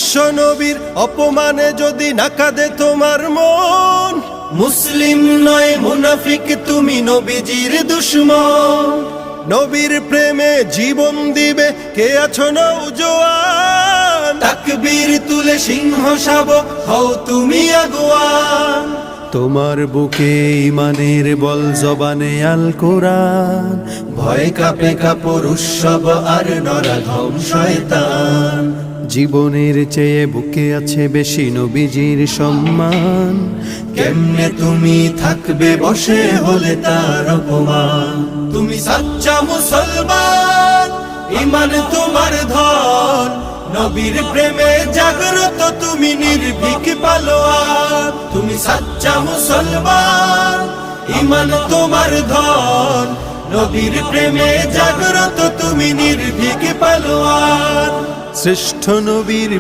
বিশ্ব নবীর অপমানে যদি না কাঁদে তোমার মন, মুসলিম নয় মুনাফিক তুমি নবীজির দুশমন। নবীর প্রেমে জীবন দিবে কে আছো নওজোয়ান, তাকবীর তুলে সিংহ শাবক হও তুমি আগুয়ান। তোমার বুকে ইমানের বল জবানে আল কোরআন, ভয় কাঁপে কাপড় উৎসব আর নরাধম শয়তান। জীবনের চেয়ে বুকে আছে বেশি নবীজির সম্মান, কেমনে তুমি থাকবে বসে হলে তার অপমান। তুমি সাচ্চা মুসলমান, ইমান তোমার ধন, নবীর প্রেমে জাগ্রত তুমি নির্ভীক পালোয়ান। তুমি সাচ্চা মুসলমান, ইমান তোমার ধন, নবীর প্রেমে জাগ্রত তুমি নির্ভীক পালোয়ান। শ্রেষ্ঠ নবীর